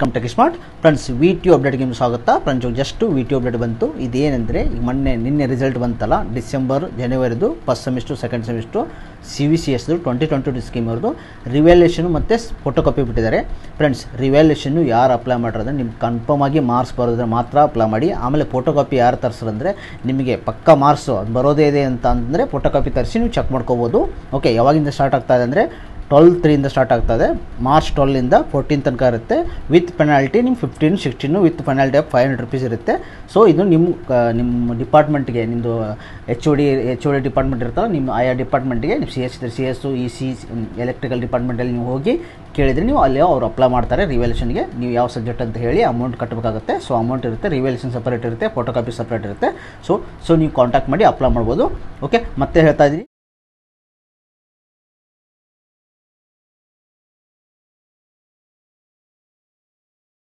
Come tech smart friends, ವಿ.ಟಿ.ಯು ಅಪ್ಡೇಟ್ಗೆ ನಿಮ್ಗೆ ಸ್ವಾಗತ. Friends, just ವಿ.ಟಿ.ಯು update ಬಂತು. ಇದೇನೆಂದರೆ ನಿನ್ನೆ ರಿಸಲ್ಟ್ ಬಂತಲ್ಲ, ಡಿಸೆಂಬರ್ ಜನವರಿದು ಫಸ್ಟ್ ಸೆಮಿಸ್ಟ್ರು ಸೆಕೆಂಡ್ ಸೆಮಿಸ್ಟ್ರು CVCSದು 2022 ಸ್ಕೀಮ್ ಅವ್ರದ್ದು ರಿವ್ಯಾಲ್ಯೂಷನು ಮತ್ತು ಫೋಟೋ ಕಾಪಿ ಬಿಟ್ಟಿದ್ದಾರೆ. ಫ್ರೆಂಡ್ಸ್, ರಿವ್ಯಾಲ್ಯೂಷನ್ನು ಯಾರು ಅಪ್ಲೈ ಮಾಡಿರೋದ್ರೆ ನಿಮ್ಗೆ ಕನ್ಫರ್ಮ್ ಆಗಿ ಮಾರ್ಕ್ಸ್ ಬರೋದ್ರೆ ಮಾತ್ರ ಅಪ್ಲೈ ಮಾಡಿ. ಆಮೇಲೆ ಫೋಟೋ ಕಾಪಿ ಯಾರು ತರಿಸ್ರಂದರೆ ನಿಮಗೆ ಪಕ್ಕ ಮಾರ್ಕ್ಸು ಬರೋದೇ ಇದೆ ಅಂತ ಅಂದರೆ ಫೋಟೋ ಕಾಪಿ ತರಿಸಿ ನೀವು ಚೆಕ್ ಮಾಡ್ಕೋಬೋದು. ಓಕೆ, ಯಾವಾಗಿಂದ ಸ್ಟಾರ್ಟ್ ಆಗ್ತಾ ಇದೆ ಅಂದರೆ 12/3 ಸ್ಟಾರ್ಟ್ ಆಗ್ತದೆ. ಮಾರ್ಚ್ 12 14 ತನಕ ಇರುತ್ತೆ. ವಿತ್ ಪೆನಾಲ್ಟಿ ನಿಮ್ಮ 15, 16 ವಿತ್ ಪೆನಾಲ್ಟಿ ಆಫ್ 500 ರೂಪೀಸ್ ಇರುತ್ತೆ. ಸೊ ಇದು ನಿಮ್ಮ ಡಿಪಾರ್ಟ್ಮೆಂಟ್ಗೆ, ನಿಮ್ಮದು ಎಚ್ ಒ ಡಿ ಡಿಪಾರ್ಟ್ಮೆಂಟ್ ಇರ್ತಲ್ಲ, ನಿಮ್ಮ ಆಯಾ ಡಿಪಾರ್ಟ್ಮೆಂಟ್ಗೆ ನೀವು CS, EC ಎಲೆಕ್ಟ್ರಿಕಲ್ ಡಿಪಾರ್ಟ್ಮೆಂಟಲ್ಲಿ ನೀವು ಹೋಗಿ ಕೇಳಿದರೆ ನೀವು ಅಲ್ಲಿ ಅವ್ರು ಅಪ್ಲೈ ಮಾಡ್ತಾರೆ ರಿವ್ಯಾಲ್ಯೂಷನ್ಗೆ. ನೀವು ಯಾವ ಸಬ್ಜೆಕ್ಟ್ ಅಂತ ಹೇಳಿ ಅಮೌಂಟ್ ಕಟ್ಟಬೇಕಾಗುತ್ತೆ. ಸೊ ಅಮೌಂಟ್ ಇರುತ್ತೆ, ರಿವ್ಯಾಲ್ಯೂಷನ್ ಸಪ್ರೇಟ್ ಇರುತ್ತೆ, ಫೋಟೋ ಕಾಪಿ ಸಪ್ರೇಟ್ ಇರುತ್ತೆ. ಸೊ ನೀವು ಕಾಂಟ್ಯಾಕ್ಟ್ ಮಾಡಿ ಅಪ್ಲೈ ಮಾಡ್ಬೋದು. ಓಕೆ, ಮತ್ತೆ ಹೇಳ್ತಾ ಇದ್ದೀನಿ,